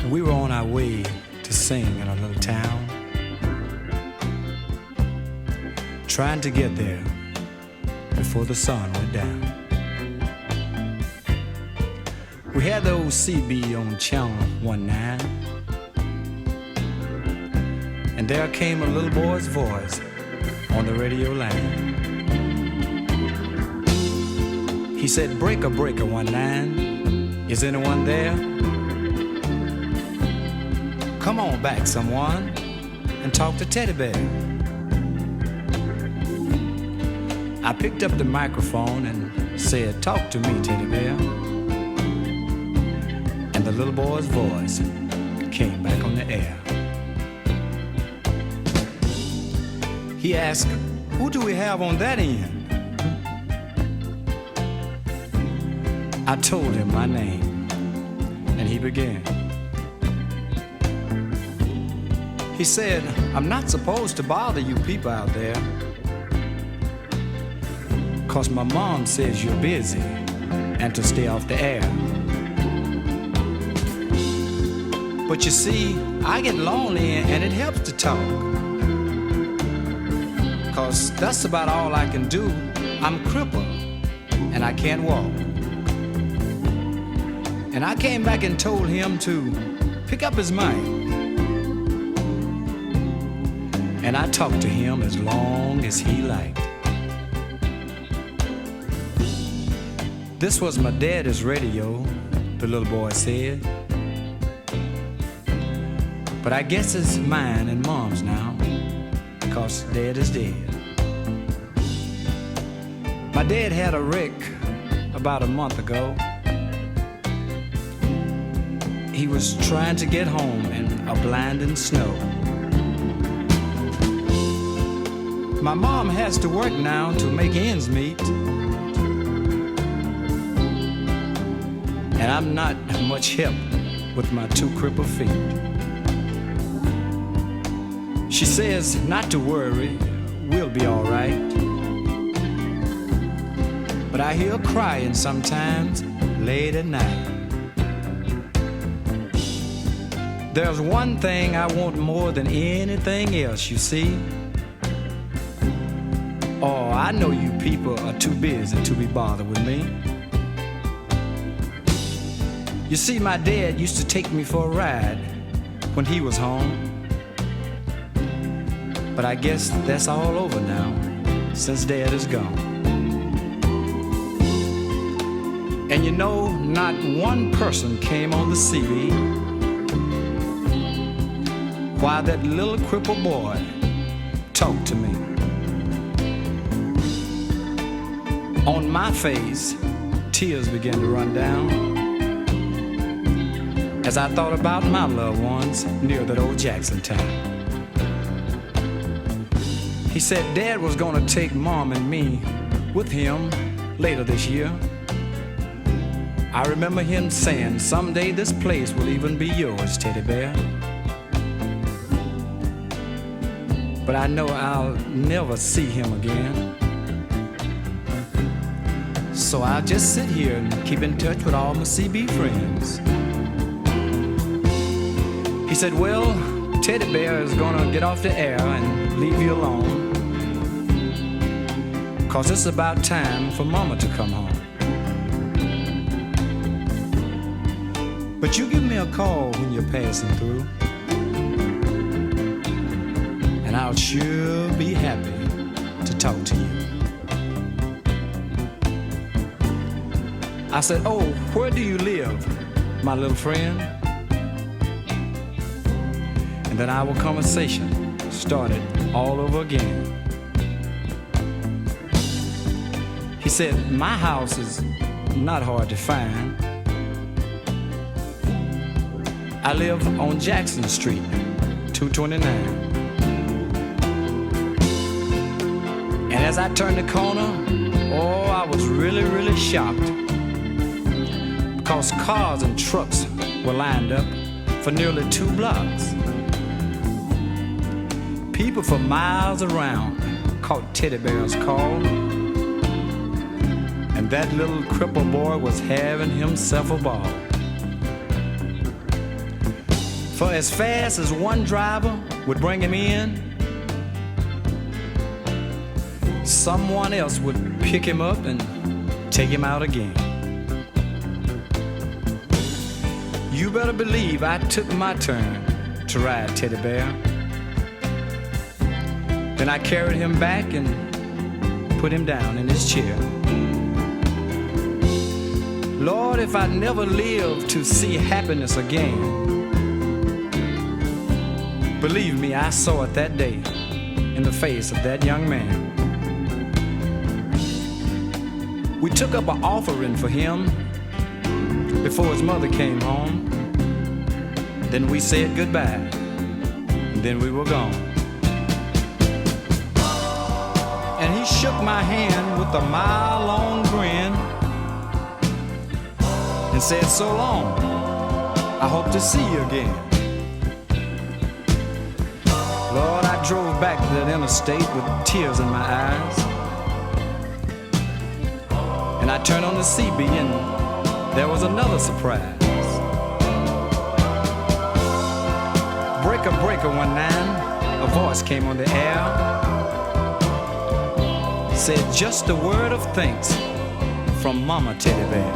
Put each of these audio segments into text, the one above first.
We were on our way to sing in a little town, trying to get there before the sun went down. We had the old CB on channel 19, and there came a little boy's voice on the radio line. He said, "Breaker, breaker, 19, is anyone there? Come on back, someone, and talk to Teddy Bear." I picked up the microphone and said, "Talk to me, Teddy Bear." And the little boy's voice came back on the air. He asked, "Who do we have on that end?" I told him my name, and he began. He said, "I'm not supposed to bother you people out there, 'cause my mom says you're busy and to stay off the air. But you see, I get lonely and it helps to talk, 'cause that's about all I can do. I'm crippled and I can't walk." And I came back and told him to pick up his mic. And I talked to him as long as he liked. "This was my daddy's radio," the little boy said, "but I guess it's mine and mom's now, 'cause dad is dead. My dad had a wreck about a month ago. He was trying to get home in a blinding snow. My mom has to work now to make ends meet, and I'm not much help with my two crippled feet. She says not to worry, we'll be all right. But I hear her crying sometimes late at night. There's one thing I want more than anything else, you see. Oh, I know you people are too busy to be bothered with me. You see, my dad used to take me for a ride when he was home. But I guess that's all over now, since dad is gone. And you know, not one person came on the CB while that little crippled boy talked to me. On my face, tears began to run down as I thought about my loved ones near that old Jackson town. He said Dad was gonna take Mom and me with him later this year. I remember him saying, "Someday this place will even be yours, Teddy Bear." But I know I'll never see him again. So I'll just sit here and keep in touch with all my CB friends. He said, "Well, Teddy Bear is gonna get off the air and leave you alone, 'cause it's about time for Mama to come home. But you give me a call when you're passing through, and I'll sure be happy to talk to you." I said, "Oh, where do you live, my little friend?" And then our conversation started all over again. He said, "My house is not hard to find. I live on Jackson Street, 229. And as I turned the corner, oh, I was really, really shocked, because cars and trucks were lined up for nearly 2 blocks. People for miles around caught Teddy Bear's call, and that little crippled boy was having himself a ball. For as fast as one driver would bring him in, someone else would pick him up and take him out again. You better believe I took my turn to ride Teddy Bear. Then I carried him back and put him down in his chair. Lord, if I never live to see happiness again, believe me, I saw it that day in the face of that young man. We took up an offering for him before his mother came home. Then we said goodbye, and then we were gone. And he shook my hand with a mile-long grin and said, so long, I hope to see you again. Lord, I drove back to that interstate with tears in my eyes. And I turned on the CB and there was another surprise. Breaker, breaker, 1-9, a voice came on the air. Said just a word of thanks from Mama Teddy Bear.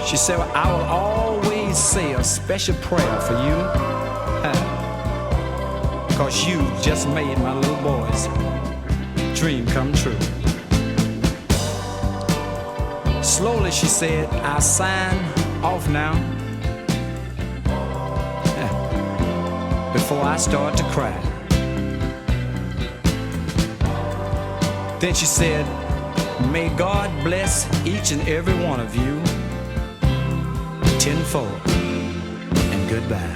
She said, I will always say a special prayer for you, because you just made my little boy's dream come true. Slowly she said, I sign off now, before I start to cry. Then she said, may God bless each and every one of you tenfold, and goodbye.